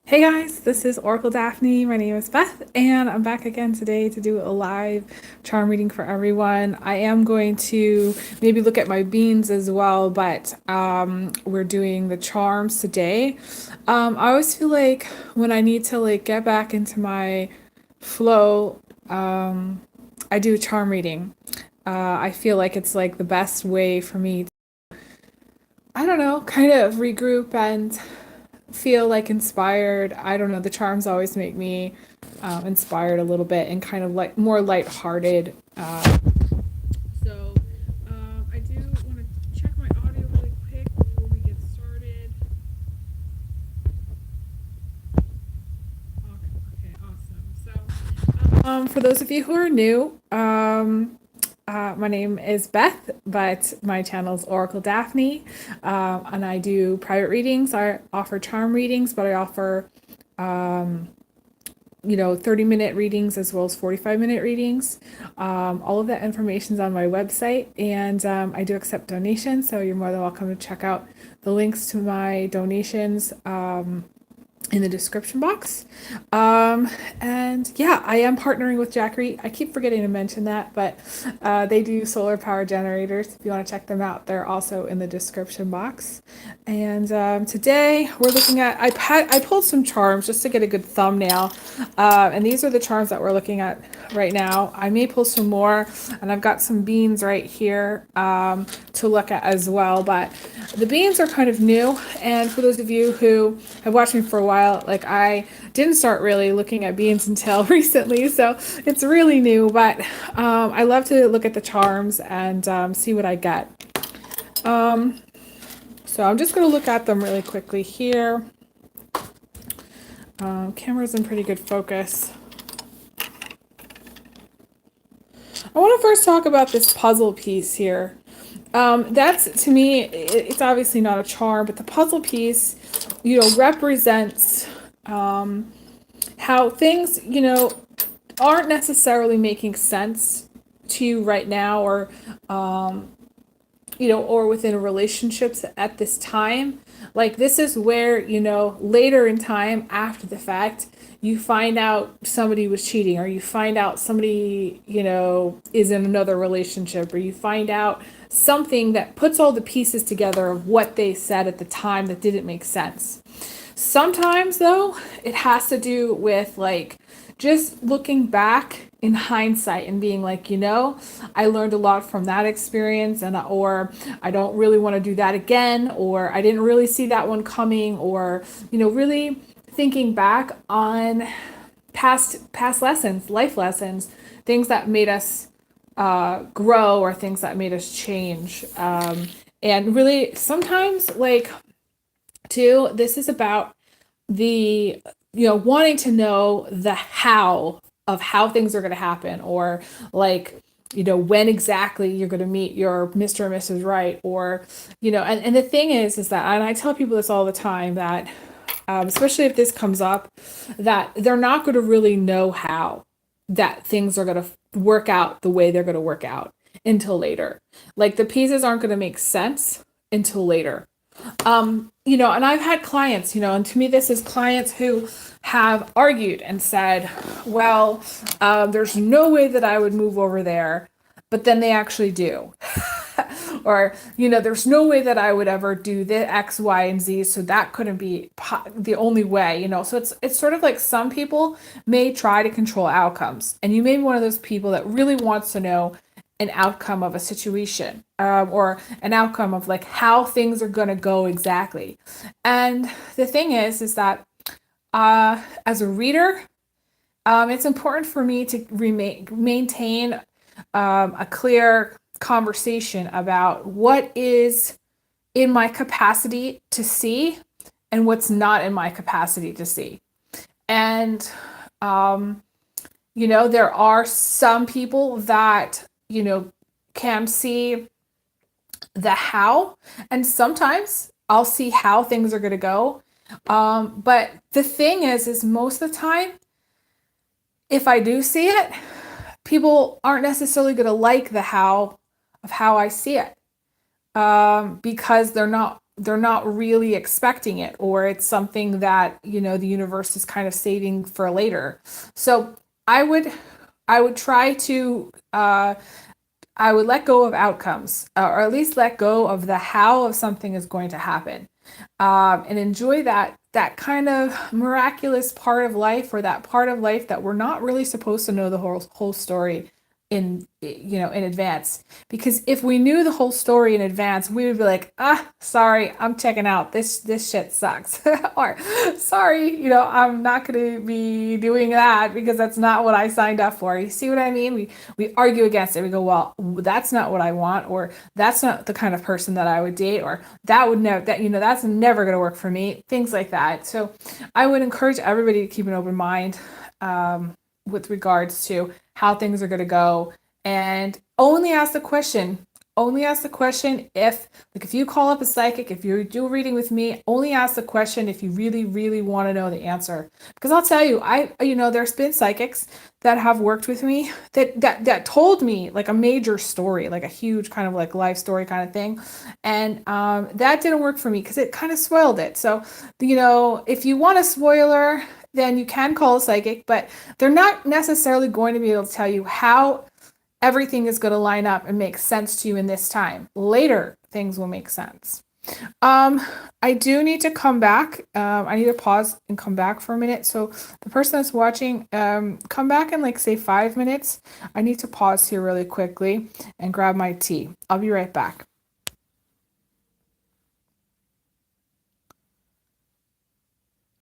Hey guys, this is Oracle Daphne. My name is Beth, and I'm back again today to do a live charm reading for everyone. I am going to maybe look at my beans as well, but we're doing the charms today. I always feel like when I need to get back into my flow, I do a charm reading. I feel like it's like the best way for me to, I don't know, kind of regroup and feel like inspired. I don't know. The charms always make me inspired a little bit and kind of like more lighthearted. So I do want to check my audio really quick before we get started. Okay, awesome. For those of you who are new, my name is Beth, but my channel is Oracle Daphne, and I do private readings. I offer charm readings, but I offer 30-minute readings as well as 45-minute readings. All of that information is on my website, and I do accept donations, so you're more than welcome to check out the links to my donations in the description box. And yeah, I am partnering with Jackery. I keep forgetting to mention that, but they do solar power generators. If you want to check them out, they're also in the description box. And today we're looking at, I pulled some charms just to get a good thumbnail. And these are the charms that we're looking at right now. I may pull some more, and I've got some beans right here to look at as well. But the beans are kind of new. And for those of you who have watched me for a while, like I didn't start really looking at beans until recently. So it's really new. But I love to look at the charms and see what I get. So I'm just going to look at them really quickly here. Camera's in pretty good focus. I want to first talk about this puzzle piece here. That's, to me, it's obviously not a charm, but the puzzle piece, represents how things, aren't necessarily making sense to you right now, or or within relationships at this time. Like, this is where, later in time, after the fact, you find out somebody was cheating, or you find out somebody, is in another relationship, or you find out something that puts all the pieces together of what they said at the time that didn't make sense. Sometimes, though, it has to do with like just looking back in hindsight and being like, I learned a lot from that experience, and or I don't really want to do that again, or I didn't really see that one coming, or really thinking back on past lessons, life lessons, things that made us grow, or things that made us change. And really, sometimes, like, too, this is about the wanting to know the how of how things are going to happen, or like when exactly you're going to meet your Mr. and Mrs. Right, or and the thing is that, and I tell people this all the time, that especially if this comes up, that they're not going to really know how that things are going to work out the way they're going to work out until later. Like, the pieces aren't going to make sense until later. And I've had clients, and to me, this is clients who have argued and said, well, there's no way that I would move over there, but then they actually do. Or, there's no way that I would ever do the X, Y, and Z, so that couldn't be the only way, So it's sort of like some people may try to control outcomes, and you may be one of those people that really wants to know an outcome of a situation, or an outcome of like how things are going to go exactly. And the thing is that as a reader, it's important for me to maintain a clear conversation about what is in my capacity to see and what's not in my capacity to see. And there are some people that can see the how, and sometimes I'll see how things are going to go. But the thing is most of the time, if I do see it, people aren't necessarily going to like the how of how I see it, because they're not they're not really expecting it, or it's something that, you know, the universe is kind of saving for later. So I would I would try to I would let go of outcomes, or at least let go of the how of something is going to happen, and enjoy that kind of miraculous part of life, or that part of life that we're not really supposed to know the whole story in, you know, in advance. Because if we knew the whole story in advance, we would be like, ah, sorry, I'm checking out, this shit sucks. Or sorry, you know, I'm not going to be doing that because that's not what I signed up for. You see what I mean? We argue against it. We go, well, that's not what I want, or that's not the kind of person that I would date, or that would never, that, you know, that's never going to work for me, things like that. So I would encourage everybody to keep an open mind, with regards to how things are going to go, and only ask the question if, like, if you call up a psychic, if you do a reading with me, only ask the question if you really, really want to know the answer. Because I'll tell you, you know, there's been psychics that have worked with me that told me like a major story, like a huge kind of like life story kind of thing. And that didn't work for me because it kind of spoiled it. So, you know, if you want a spoiler, then you can call a psychic, but they're not necessarily going to be able to tell you how everything is going to line up and make sense to you in this time. Later, things will make sense. I do need to come back. I need to pause and come back for a minute. So the person that's watching, come back in like say 5 minutes. I need to pause here really quickly and grab my tea. I'll be right back.